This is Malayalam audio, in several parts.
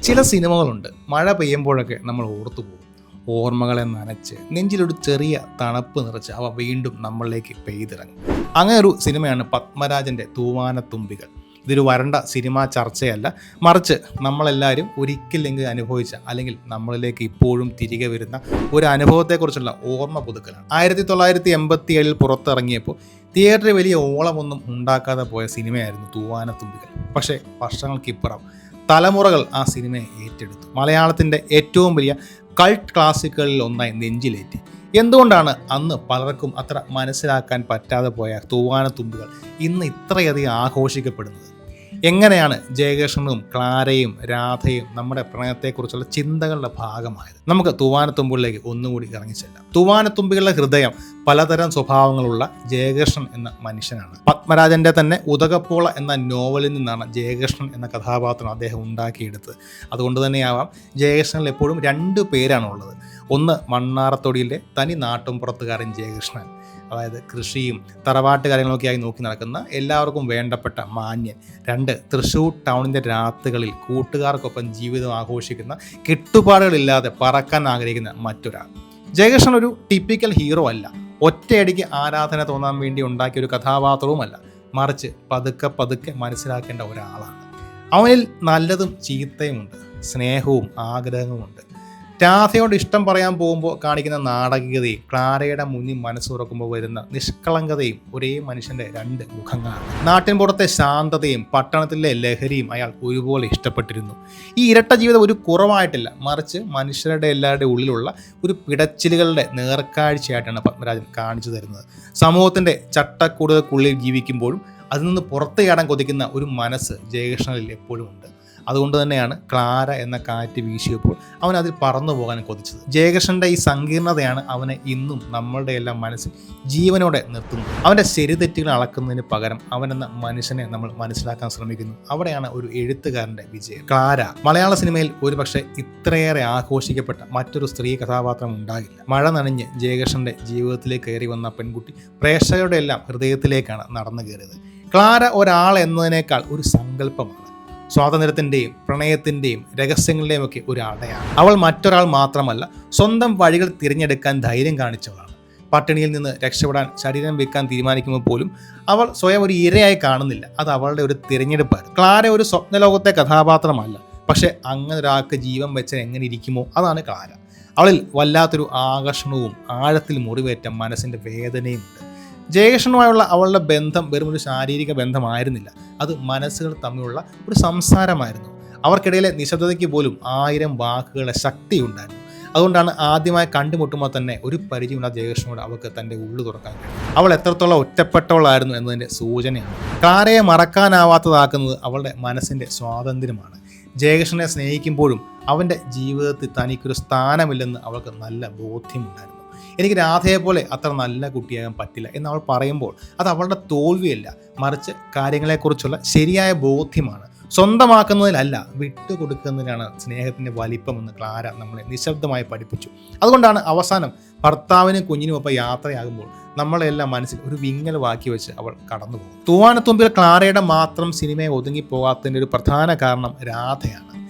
ചില സിനിമകളുണ്ട്, മഴ പെയ്യുമ്പോഴൊക്കെ നമ്മൾ ഓർത്തു പോകും. ഓർമ്മകളെ നനച്ച് നെഞ്ചിലൊരു ചെറിയ തണുപ്പ് നിറച്ച് അവ വീണ്ടും നമ്മളിലേക്ക് പെയ്തിറങ്ങും. അങ്ങനെ ഒരു സിനിമയാണ് പത്മരാജൻ്റെ തൂവാനത്തുമ്പികൾ. ഇതൊരു വരണ്ട സിനിമാ ചർച്ചയല്ല, മറിച്ച് നമ്മളെല്ലാവരും ഒരിക്കലെങ്കിലും അനുഭവിച്ച അല്ലെങ്കിൽ നമ്മളിലേക്ക് ഇപ്പോഴും തിരികെ വരുന്ന ഒരു അനുഭവത്തെക്കുറിച്ചുള്ള ഓർമ്മ പുതുക്കലാണ്. 1987 പുറത്തിറങ്ങിയപ്പോൾ തിയേറ്ററിൽ വലിയ ഓളമൊന്നും ഉണ്ടാക്കാതെ പോയ സിനിമയായിരുന്നു തൂവാനത്തുമ്പികൾ. പക്ഷേ വർഷങ്ങൾക്കിപ്പുറം തലമുറകൾ ആ സിനിമയെ ഏറ്റെടുത്തു. മലയാളത്തിൻ്റെ ഏറ്റവും വലിയ കൾട്ട് ക്ലാസിക്കുകളിൽ ഒന്നായി നെഞ്ചിലേറ്റി. എന്തുകൊണ്ടാണ് അന്ന് പലർക്കും അത്ര മനസ്സിലാക്കാൻ പറ്റാതെ പോയ തൂവാനത്തുമ്പികൾ ഇന്ന് ഇത്രയധികം ആഘോഷിക്കപ്പെടുന്നത്? എങ്ങനെയാണ് ജയകൃഷ്ണനും ക്ലാരയും രാധയും നമ്മുടെ പ്രണയത്തെക്കുറിച്ചുള്ള ചിന്തകളുടെ ഭാഗമായത്? നമുക്ക് തൂവാനത്തുമ്പികളിലേക്ക് ഒന്നുകൂടി ഇറങ്ങിച്ചെല്ലാം. തൂവാനത്തുമ്പികളുടെ ഹൃദയം പലതരം സ്വഭാവങ്ങളുള്ള ജയകൃഷ്ണൻ എന്ന മനുഷ്യനാണ്. പത്മരാജൻ്റെ തന്നെ ഉദകപ്പോള എന്ന നോവലിൽ നിന്നാണ് ജയകൃഷ്ണൻ എന്ന കഥാപാത്രം അദ്ദേഹം ഉണ്ടാക്കിയെടുത്തത്. അതുകൊണ്ട് തന്നെയാവാം ജയകൃഷ്ണനിൽ എപ്പോഴും 2 പേരാണുള്ളത്. ഒന്ന് മണ്ണാറത്തൊടിയിലെ തനി നാട്ടുംപുറത്തുകാരൻ ജയകൃഷ്ണൻ, അതായത് കൃഷിയും തറവാട്ട് കാര്യങ്ങളൊക്കെയായി നോക്കി നടക്കുന്ന എല്ലാവർക്കും വേണ്ടപ്പെട്ട മാന്യൻ. 2 തൃശ്ശൂർ ടൗണിൻ്റെ രാത്രികളിൽ കൂട്ടുകാർക്കൊപ്പം ജീവിതം ആഘോഷിക്കുന്ന കെട്ടുപാടുകളില്ലാതെ പറക്കാൻ ആഗ്രഹിക്കുന്ന മറ്റൊരാൾ. ജയകൃഷ്ണൻ ഒരു ടിപ്പിക്കൽ ഹീറോ അല്ല, ഒറ്റയടിക്ക് ആരാധന തോന്നാൻ വേണ്ടി ഉണ്ടാക്കിയ ഒരു കഥാപാത്രവുമല്ല, മറിച്ച് പതുക്കെ പതുക്കെ മനസ്സിലാക്കേണ്ട ഒരാളാണ്. അവനിൽ നല്ലതും ചീത്തയുമുണ്ട്, സ്നേഹവും ആഗ്രഹവുമുണ്ട്. രാധയോട് ഇഷ്ടം പറയാൻ പോകുമ്പോൾ കാണിക്കുന്ന നാടകീയതയും ക്ലാരയുടെ മുന്നിൽ മനസ്സ് തുറക്കുമ്പോൾ വരുന്ന നിഷ്കളങ്കതയും ഒരേ മനുഷ്യൻ്റെ 2 മുഖങ്ങളാണ്. നാട്ടിൻപുറത്തെ ശാന്തതയും പട്ടണത്തിലെ ലഹരിയും അയാൾ ഒരുപോലെ ഇഷ്ടപ്പെട്ടിരുന്നു. ഈ ഇരട്ട ജീവിതം ഒരു കുറവായിട്ടില്ല, മറിച്ച് മനുഷ്യരുടെ എല്ലാവരുടെ ഉള്ളിലുള്ള ഒരു പിടച്ചിലുകളുടെ നേർക്കാഴ്ചയായിട്ടാണ് പത്മരാജൻ കാണിച്ചു തരുന്നത്. സമൂഹത്തിൻ്റെ ചട്ടക്കൂടുകൾക്കുള്ളിൽ ജീവിക്കുമ്പോഴും അതിൽ നിന്ന് പുറത്തു ചാടാൻ കൊതിക്കുന്ന ഒരു മനസ്സ് ജയകൃഷ്ണനിൽ എപ്പോഴും ഉണ്ട്. അതുകൊണ്ട് തന്നെയാണ് ക്ലാര എന്ന കാറ്റ് വീശിയപ്പോൾ അവൻ അതിൽ പറന്നു പോകാൻ കൊതിച്ചത്. ജയകൃഷ്ണൻ്റെ ഈ സങ്കീർണതയാണ് അവനെ ഇന്നും നമ്മളുടെ എല്ലാം മനസ്സിൽ ജീവനോടെ നിർത്തുന്നത്. അവൻ്റെ ശരിതെറ്റുകൾ അളക്കുന്നതിന് പകരം അവനെന്ന മനുഷ്യനെ നമ്മൾ മനസ്സിലാക്കാൻ ശ്രമിക്കുന്നു. അവിടെയാണ് ഒരു എഴുത്തുകാരൻ്റെ വിജയം. ക്ലാര മലയാള സിനിമയിൽ ഒരുപക്ഷെ ഇത്രയേറെ ആഘോഷിക്കപ്പെട്ട മറ്റൊരു സ്ത്രീ കഥാപാത്രം ഉണ്ടാകില്ല. മഴ നനഞ്ഞ് ജയകൃഷ്ണൻ്റെ ജീവിതത്തിലേക്ക് കയറി വന്ന പെൺകുട്ടി പ്രേക്ഷകരുടെ എല്ലാം ഹൃദയത്തിലേക്കാണ് നടന്നു കയറിയത്. ക്ലാര ഒരാൾ എന്നതിനേക്കാൾ ഒരു സങ്കല്പമാണ്. സ്വാതന്ത്ര്യത്തിൻ്റെയും പ്രണയത്തിൻ്റെയും രഹസ്യങ്ങളുടെയും ഒക്കെ ഒരു അടയാണ്. അവൾ മറ്റൊരാൾ മാത്രമല്ല, സ്വന്തം വഴികൾ തിരഞ്ഞെടുക്കാൻ ധൈര്യം കാണിച്ചവളാണ്. പട്ടിണിയിൽ നിന്ന് രക്ഷപ്പെടാൻ ശരീരം വെക്കാൻ തീരുമാനിക്കുമ്പോൾ പോലും അവൾ സ്വയം ഒരു ഇരയായി കാണുന്നില്ല. അത് അവളുടെ ഒരു തിരഞ്ഞെടുപ്പായിരുന്നു. ക്ലാര ഒരു സ്വപ്നലോകത്തെ കഥാപാത്രമല്ല, പക്ഷെ അങ്ങനെ ഒരാൾക്ക് ജീവൻ വെച്ചാൽ എങ്ങനെ ഇരിക്കുമോ അതാണ് ക്ലാര. അവളിൽ വല്ലാത്തൊരു ആകർഷണവും ആഴത്തിൽ മുറിവേറ്റ മനസ്സിൻ്റെ വേദനയും ഉണ്ട്. ജയകൃഷ്ണനുമായുള്ള അവളുടെ ബന്ധം വെറും ഒരു ശാരീരിക ബന്ധമായിരുന്നില്ല, അത് മനസ്സുകൾ തമ്മിലുള്ള ഒരു സംസാരമായിരുന്നു. അവർക്കിടയിലെ നിശബ്ദതയ്ക്ക് പോലും 1000 വാക്കുകളുടെ ശക്തി ഉണ്ടായിരുന്നു. അതുകൊണ്ടാണ് ആദ്യമായി കണ്ടുമുട്ടുമ്പോൾ തന്നെ ഒരു പരിചയമുള്ള ജയകൃഷ്ണനോട് അവൾക്ക് തൻ്റെ ഉള്ളു തുറക്കാൻ കഴിയും. അവൾ എത്രത്തോളം ഒറ്റപ്പെട്ടവളായിരുന്നു എന്നതിൻ്റെ സൂചനയാണ്. ക്ലാരയെ മറക്കാനാവാത്തതാക്കുന്നത് അവളുടെ മനസ്സിൻ്റെ സ്വാതന്ത്ര്യമാണ്. ജയകൃഷ്ണനെ സ്നേഹിക്കുമ്പോഴും അവൻ്റെ ജീവിതത്തിൽ തനിക്കൊരു സ്ഥാനമില്ലെന്ന് അവൾക്ക് നല്ല ബോധ്യമുണ്ടായിരുന്നു. എനിക്ക് രാധയെപ്പോലെ അത്ര നല്ല കുട്ടിയാകാൻ പറ്റില്ല എന്ന് അവൾ പറയുമ്പോൾ അത് അവളുടെ തോൽവിയല്ല, മറിച്ച് കാര്യങ്ങളെക്കുറിച്ചുള്ള ശരിയായ ബോധ്യമാണ്. സ്വന്തമാക്കുന്നതിലല്ല, വിട്ടുകൊടുക്കുന്നതിനാണ് സ്നേഹത്തിൻ്റെ വലിപ്പമെന്ന് ക്ലാര നമ്മളെ നിശബ്ദമായി പഠിപ്പിച്ചു. അതുകൊണ്ടാണ് അവസാനം ഭർത്താവിനും കുഞ്ഞിനുമൊപ്പം യാത്രയാകുമ്പോൾ നമ്മളെല്ലാം മനസ്സിൽ ഒരു വിങ്ങൽ വാക്കി വെച്ച് അവൾ കടന്നുപോകും. തൂവാനത്തുമ്പിൽ ക്ലാരയുടെ മാത്രം സിനിമയെ ഒതുങ്ങിപ്പോകാത്തതിൻ്റെ ഒരു പ്രധാന കാരണം രാധയാണ്.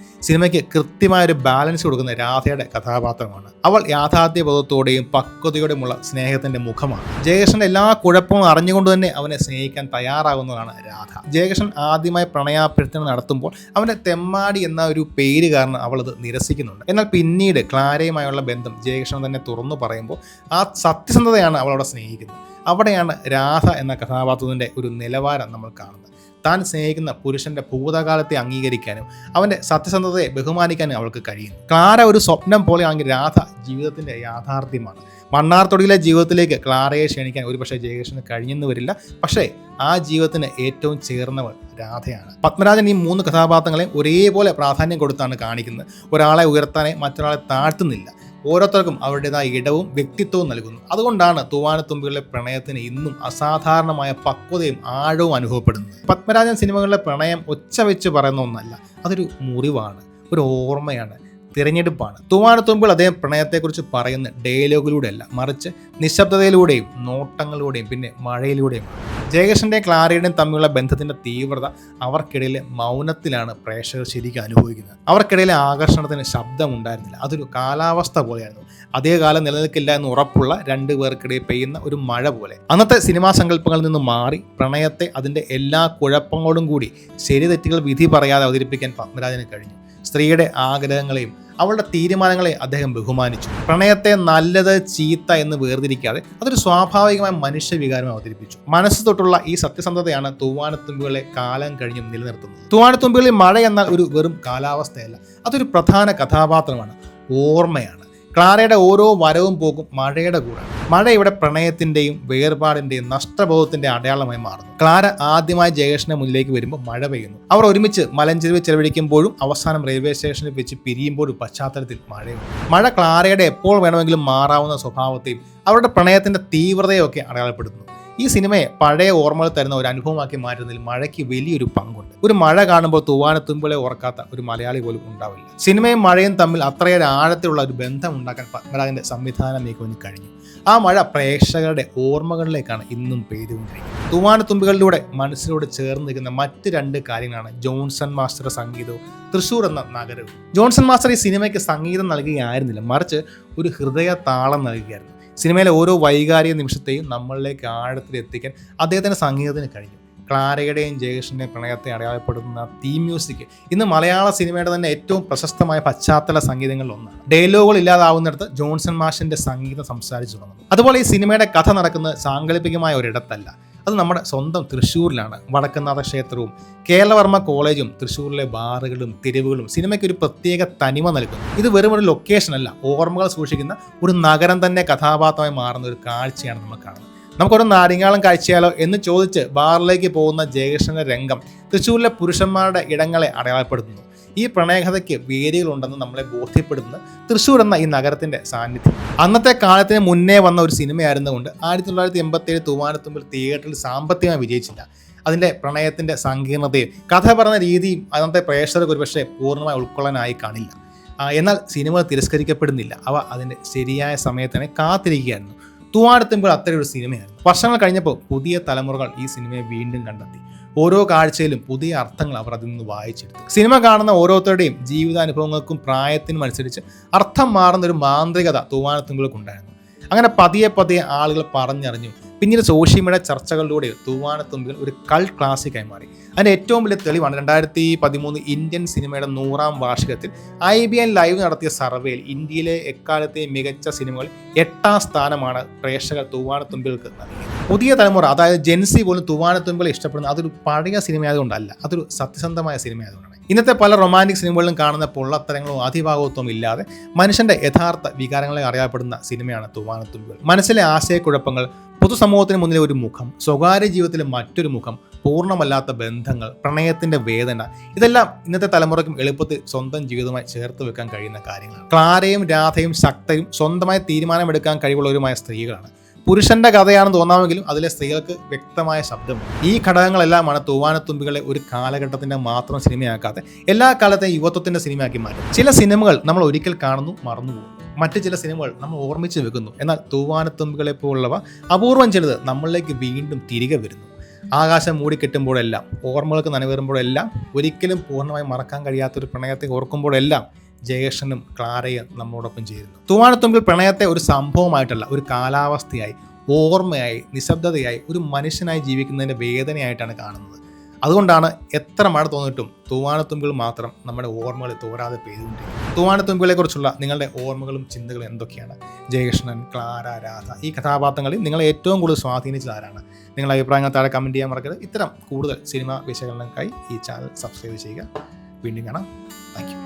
സിനിമയ്ക്ക് കൃത്യമായൊരു ബാലൻസ് കൊടുക്കുന്ന രാധയുടെ കഥാപാത്രമാണ്. അവൾ യാഥാർത്ഥ്യബോധത്തോടെയും പക്വതയോടെയുമുള്ള സ്നേഹത്തിന്റെ മുഖമാണ്. ജയകൃഷ്ണന്റെ എല്ലാ കുഴപ്പവും അറിഞ്ഞുകൊണ്ട് തന്നെ അവനെ സ്നേഹിക്കാൻ തയ്യാറാകുന്നതാണ് രാധ. ജയകൃഷ്ണൻ ആദ്യമായി പ്രണയാഭ്യർത്ഥന നടത്തുമ്പോൾ അവന്റെ തെമ്മാടി എന്ന ഒരു പേര് കാരണം അവൾ അത് നിരസിക്കുന്നുണ്ട്. എന്നാൽ പിന്നീട് ക്ലാരയുമായുള്ള ബന്ധം ജയകൃഷ്ണൻ തന്നെ തുറന്നു പറയുമ്പോൾ ആ സത്യസന്ധതയാണ് അവളവിടെ സ്നേഹിക്കുന്നത്. അവിടെയാണ് രാധ എന്ന കഥാപാത്രത്തിന്റെ ഒരു നിലവാരം നമ്മൾ കാണുന്നത്. താൻ സ്നേഹിക്കുന്ന പുരുഷന്റെ ഭൂതകാലത്തെ അംഗീകരിക്കാനും അവൻ്റെ സത്യസന്ധതയെ ബഹുമാനിക്കാനും അവൾക്ക് കഴിയുന്നു. ക്ലാര ഒരു സ്വപ്നം പോലെയാണെങ്കിൽ രാധ ജീവിതത്തിൻ്റെ യാഥാർത്ഥ്യമാണ്. മണ്ണാർത്തൊടിയിലെ ജീവിതത്തിലേക്ക് ക്ലാരയെ ക്ഷണിക്കാൻ ഒരുപക്ഷെ ജയകൃഷ്ണന് കഴിഞ്ഞെന്ന് വരില്ല, പക്ഷേ ആ ജീവിതത്തിന് ഏറ്റവും ചേർന്നവൾ രാധയാണ്. പത്മരാജൻ ഈ 3 കഥാപാത്രങ്ങളെയും ഒരേപോലെ പ്രാധാന്യം കൊടുത്താണ് കാണിക്കുന്നത്. ഒരാളെ ഉയർത്താനേ മറ്റൊരാളെ താഴ്ത്തുന്നില്ല. ഓരോരുത്തർക്കും അവരുടേതായ ഇടവും വ്യക്തിത്വവും നൽകുന്നു. അതുകൊണ്ടാണ് തൂവാനത്തുമ്പികളിലെ പ്രണയത്തിന് ഇന്നും അസാധാരണമായ പക്വതയും ആഴവും അനുഭവപ്പെടുന്നത്. പത്മരാജൻ സിനിമകളിലെ പ്രണയം ഒച്ച വെച്ച് പറയുന്ന ഒന്നല്ല, അതൊരു മുറിവാണ്, ഒരു ഓർമ്മയാണ്, തിരഞ്ഞെടുപ്പാണ്. തൂവാനത്തുമ്പിൽ അദ്ദേഹം പ്രണയത്തെക്കുറിച്ച് പറയുന്ന ഡയലോഗിലൂടെയല്ല, മറിച്ച് നിശബ്ദതയിലൂടെയും നോട്ടങ്ങളിലൂടെയും പിന്നെ മഴയിലൂടെയുമാണ്. ജയകൃഷ്ണൻ്റെയും ക്ലാരയുടെയും തമ്മിലുള്ള ബന്ധത്തിൻ്റെ തീവ്രത അവർക്കിടയിലെ മൗനത്തിലാണ് പ്രേക്ഷകർ ശരിക്കും അനുഭവിക്കുന്നത്. അവർക്കിടയിലെ ആകർഷണത്തിന് ശബ്ദമുണ്ടായിരുന്നില്ല, അതൊരു കാലാവസ്ഥ പോലെയായിരുന്നു. അതേ കാലം നിലനിൽക്കില്ല എന്ന് ഉറപ്പുള്ള രണ്ടു പേർക്കിടയിൽ പെയ്യുന്ന ഒരു മഴ പോലെ. അന്നത്തെ സിനിമാ സങ്കല്പങ്ങളിൽ നിന്ന് മാറി പ്രണയത്തെ അതിൻ്റെ എല്ലാ കുഴപ്പങ്ങളോടും കൂടി ശരി തെറ്റുകൾ വിധി പറയാതെ അവതരിപ്പിക്കാൻ പത്മരാജന് കഴിഞ്ഞു. സ്ത്രീയുടെ ആഗ്രഹങ്ങളെയും അവളുടെ തീരുമാനങ്ങളെ അദ്ദേഹം ബഹുമാനിച്ചു. പ്രണയത്തെ നല്ലത് ചീത്ത എന്ന് വേർതിരിക്കാതെ അതൊരു സ്വാഭാവികമായ മനുഷ്യവികാരം അവതരിപ്പിച്ചു. മനസ്സ് തൊട്ടുള്ള ഈ സത്യസന്ധതയാണ് തൂവാനത്തുമ്പികളെ കാലം കഴിഞ്ഞും നിലനിർത്തുന്നത്. തൂവാനത്തുമ്പികളിൽ മഴ എന്നാൽ ഒരു വെറും കാലാവസ്ഥയല്ല, അതൊരു പ്രധാന കഥാപാത്രമാണ്, ഓർമ്മയാണ്. ക്ലാരയുടെ ഓരോ വരവും പോകും മഴയുടെ കൂടെ. മഴ ഇവിടെ പ്രണയത്തിൻ്റെയും വേർപാടിൻ്റെയും നഷ്ടബോധത്തിൻ്റെ അടയാളമായി മാറുന്നു. ക്ലാര ആദ്യമായി ജയകൃഷ്ണന്റെ മുന്നിലേക്ക് വരുമ്പോൾ മഴ പെയ്യുന്നു. അവർ ഒരുമിച്ച് മലഞ്ചെരുവ് ചെലവഴിക്കുമ്പോഴും അവസാനം റെയിൽവേ സ്റ്റേഷനിൽ വെച്ച് പിരിയുമ്പോഴും പശ്ചാത്തലത്തിൽ മഴയുണ്ട്. മഴ ക്ലാരയുടെ എപ്പോൾ വേണമെങ്കിലും മാറാവുന്ന സ്വഭാവത്തെയും അവരുടെ പ്രണയത്തിൻ്റെ തീവ്രതയൊക്കെ അടയാളപ്പെടുത്തുന്നു. ഈ സിനിമയെ പഴയ ഓർമ്മകൾ തരുന്ന ഒരു അനുഭവമാക്കി മാറ്റുന്നതിൽ മഴയ്ക്ക് വലിയൊരു പങ്കുണ്ട്. ഒരു മഴ കാണുമ്പോൾ തൂവാനത്തുമ്പികളെ ഓർക്കാത്ത ഒരു മലയാളി പോലും ഉണ്ടാവില്ല. സിനിമയും മഴയും തമ്മിൽ അത്രയേറെ ആഴത്തിലുള്ള ഒരു ബന്ധം ഉണ്ടാക്കാൻ പത്മരാജന്റെ സംവിധാന മികവിന് കഴിഞ്ഞു. ആ മഴ പ്രേക്ഷകരുടെ ഓർമ്മകളിലേക്കാണ് ഇന്നും പെയ്തുകൊണ്ടിരിക്കുന്നത്. തൂവാനത്തുമ്പികളിലൂടെ മനസ്സിലൂടെ ചേർന്ന് നിൽക്കുന്ന മറ്റ് രണ്ട് കാര്യങ്ങളാണ് ജോൺസൺ മാസ്റ്ററുടെ സംഗീതവും തൃശ്ശൂർ എന്ന നഗരവും. ജോൺസൺ മാസ്റ്റർ ഈ സിനിമയ്ക്ക് സംഗീതം നൽകുകയായിരുന്നില്ല, മറിച്ച് ഒരു ഹൃദയ താളം നൽകുകയായിരുന്നു. സിനിമയിലെ ഓരോ വൈകാരിക നിമിഷത്തെയും നമ്മളിലേക്ക് ആഴത്തിൽ എത്തിക്കാൻ അദ്ദേഹത്തിൻ്റെ സംഗീതത്തിന് കഴിഞ്ഞു. ക്ലാരയുടെയും ജയകൃഷ്ണൻ്റെയും പ്രണയത്തെ അടയാളപ്പെടുത്തുന്ന തീം മ്യൂസിക് ഇന്ന് മലയാള സിനിമയുടെ തന്നെ ഏറ്റവും പ്രശസ്തമായ പശ്ചാത്തല സംഗീതങ്ങളിൽ ഒന്നാണ്. ഡയലോഗുകൾ ഇല്ലാതാവുന്നിടത്ത് ജോൺസൺ മാഷിന്റെ സംഗീതം സംസാരിച്ചു തുടങ്ങുന്നു. അതുപോലെ ഈ സിനിമയുടെ കഥ നടക്കുന്നത് സാങ്കല്പികമായ ഒരിടത്തല്ല, അത് നമ്മുടെ സ്വന്തം തൃശ്ശൂരിലാണ്. വടക്കുന്നാഥ ക്ഷേത്രവും കേരളവർമ്മ കോളേജും തൃശ്ശൂരിലെ ബാറുകളും തെരുവുകളും സിനിമയ്ക്ക് ഒരു പ്രത്യേക തനിമ നൽകുന്നു. ഇത് വെറും ഒരു ലൊക്കേഷൻ അല്ല, ഓർമ്മകൾ സൂക്ഷിക്കുന്ന ഒരു നഗരം തന്നെ കഥാപാത്രമായി മാറുന്ന ഒരു കാഴ്ചയാണ് നമ്മൾ കാണുന്നത്. നമുക്കൊരു നാരങ്ങാളം കാഴ്ചയാലോ എന്ന് ചോദിച്ച് ബാറിലേക്ക് പോകുന്ന ജയകൃഷ്ണന്റെ രംഗം തൃശ്ശൂരിലെ പുരുഷന്മാരുടെ ഇടങ്ങളെ അടയാളപ്പെടുത്തുന്നു. ഈ പ്രണയകഥയ്ക്ക് വേദികളുണ്ടെന്ന് നമ്മളെ ബോധ്യപ്പെടുന്ന തൃശ്ശൂർ എന്ന ഈ നഗരത്തിന്റെ സാന്നിധ്യം. അന്നത്തെ കാലത്തിന് മുന്നേ വന്ന ഒരു സിനിമയായിരുന്നുകൊണ്ട് 1987 തൂവാനത്തുമ്പിൽ തിയേറ്ററിൽ സാമ്പത്തികമായി വിജയിച്ചില്ല. അതിൻ്റെ പ്രണയത്തിൻ്റെ സങ്കീർണതയും കഥ പറഞ്ഞ രീതിയും അന്നത്തെ പ്രേക്ഷകർക്ക് ഒരുപക്ഷെ പൂർണ്ണമായി ഉൾക്കൊള്ളാനായി കാണില്ല. എന്നാൽ സിനിമ തിരസ്കരിക്കപ്പെടുന്നില്ല, അവ അതിൻ്റെ ശരിയായ സമയത്തിനെ കാത്തിരിക്കുകയായിരുന്നു. തൂവാനത്തുമ്പിൽ അത്തരം ഒരു സിനിമയായിരുന്നു. വർഷങ്ങൾ കഴിഞ്ഞപ്പോൾ പുതിയ തലമുറകൾ ഈ സിനിമയെ വീണ്ടും കണ്ടെത്തി. ഓരോ കാഴ്ചയിലും പുതിയ അർത്ഥങ്ങൾ അവർ അതിൽ നിന്ന് വായിച്ചെടുത്തു. സിനിമ കാണുന്ന ഓരോരുത്തരുടെയും ജീവിതാനുഭവങ്ങൾക്കും പ്രായത്തിനും അനുസരിച്ച് അർത്ഥം മാറുന്ന ഒരു മാന്ത്രികത തൂവാനത്തുമ്പികൾക്കുണ്ടായിരുന്നു. അങ്ങനെ പതിയെ പതിയെ ആളുകൾ പറഞ്ഞറിഞ്ഞു. പിന്നീട് സോഷ്യൽ മീഡിയ ചർച്ചകളിലൂടെ തൂവാനത്തുമ്പികൾ ഒരു കൾട്ട് ക്ലാസിക്കായി മാറി. അതിൻ്റെ ഏറ്റവും വലിയ തെളിവാണ് 2013 ഇന്ത്യൻ സിനിമയുടെ 100ാം വാർഷികത്തിൽ IBN ലൈവ് നടത്തിയ സർവേയിൽ ഇന്ത്യയിലെ എക്കാലത്തെ മികച്ച സിനിമകളിൽ 8ാം സ്ഥാനമാണ് പ്രേക്ഷകർ തൂവാനത്തുമ്പികൾക്ക് നൽകിയത്. പുതിയ തലമുറ, അതായത് ജെൻസി പോലും തൂവാനത്തുമ്പികളെ ഇഷ്ടപ്പെടുന്നത് അതൊരു പഴയ സിനിമയായതുകൊണ്ടല്ല, അതൊരു സത്യസന്ധമായ സിനിമയായതുകൊണ്ടാണ്. ഇന്നത്തെ പല റൊമാൻറ്റിക് സിനിമകളിലും കാണുന്ന പൊള്ളത്തരങ്ങളോ അതിഭാഗത്വമോ ഇല്ലാതെ മനുഷ്യന്റെ യഥാർത്ഥ വികാരങ്ങളെ അറിയപ്പെടുന്ന സിനിമയാണ് തൂവാനത്തുമ്പികൾ. മനസ്സിലെ ആശയക്കുഴപ്പങ്ങൾ, പൊതുസമൂഹത്തിന് മുന്നിലെ ഒരു മുഖം, സ്വകാര്യ ജീവിതത്തിലെ മറ്റൊരു മുഖം, പൂർണ്ണമല്ലാത്ത ബന്ധങ്ങൾ, പ്രണയത്തിന്റെ വേദന, ഇതെല്ലാം ഇന്നത്തെ തലമുറയ്ക്കും എളുപ്പത്തിൽ സ്വന്തം ജീവിതവുമായി ചേർത്ത് വെക്കാൻ കഴിയുന്ന കാര്യങ്ങളാണ്. ക്ലാരയും രാധയും ശക്തയും സ്വന്തമായി തീരുമാനമെടുക്കാൻ കഴിവുള്ളവരുമായ സ്ത്രീകളാണ്. പുരുഷന്റെ കഥയാണെന്ന് തോന്നാമെങ്കിലും അതിലെ സ്ത്രീകൾക്ക് വ്യക്തമായ ശബ്ദമുണ്ട്. ഈ ഘടകങ്ങളെല്ലാമാണ് തൂവാനത്തുമ്പികളെ ഒരു കാലഘട്ടത്തിന്റെ മാത്രം സിനിമയാക്കാതെ എല്ലാ കാലത്തെയും യുവത്വത്തിന്റെ സിനിമയാക്കി മാറ്റും. ചില സിനിമകൾ നമ്മൾ ഒരിക്കൽ കാണുന്നു, മറന്നുപോകും. മറ്റു ചില സിനിമകൾ നമ്മൾ ഓർമ്മിച്ച് വെക്കുന്നു. എന്നാൽ തൂവാനത്തുമ്പികളെ പോലുള്ളവ അപൂർവം ചിലത് നമ്മളിലേക്ക് വീണ്ടും തിരികെ വരുന്നു. ആകാശം മൂടിക്കെട്ടുമ്പോഴെല്ലാം, ഓർമ്മകൾക്ക് നനവേറുമ്പോഴെല്ലാം, ഒരിക്കലും പൂർണ്ണമായി മറക്കാൻ കഴിയാത്തൊരു പ്രണയത്തെ ഓർക്കുമ്പോഴെല്ലാം ജയകൃഷ്ണനും ക്ലാരയും നമ്മോടൊപ്പം ചേരുന്നു. തൂവാനത്തുമ്പിൽ പ്രണയത്തെ ഒരു സംഭവമായിട്ടല്ല, ഒരു കാലാവസ്ഥയായി, ഓർമ്മയായി, നിശബ്ദതയായി, ഒരു മനുഷ്യനായി ജീവിക്കുന്നതിൻ്റെ വേദനയായിട്ടാണ് കാണുന്നത്. അതുകൊണ്ടാണ് എത്ര മഴ തോന്നിയിട്ടും തൂവാനത്തുമ്പികൾ മാത്രം നമ്മുടെ ഓർമ്മകളിൽ തോരാതെ പെയ്തുകൊണ്ടിരിക്കുന്നത്. തൂവാനത്തുമ്പികളെക്കുറിച്ചുള്ള നിങ്ങളുടെ ഓർമ്മകളും ചിന്തകളും എന്തൊക്കെയാണ്? ജയകൃഷ്ണൻ, ക്ലാര, രാധ, ഈ കഥാപാത്രങ്ങളിൽ നിങ്ങളെ ഏറ്റവും കൂടുതൽ സ്വാധീനിച്ചത് ആരാണ്? നിങ്ങളുടെ അഭിപ്രായങ്ങൾ താഴെ കമൻറ്റ് ചെയ്യാൻ മറക്കരുത്. ഇത്തരം കൂടുതൽ സിനിമ വിശകലനങ്ങൾക്കായി ഈ ചാനൽ സബ്സ്ക്രൈബ് ചെയ്യുക. വീണ്ടും കാണാം. Thank you.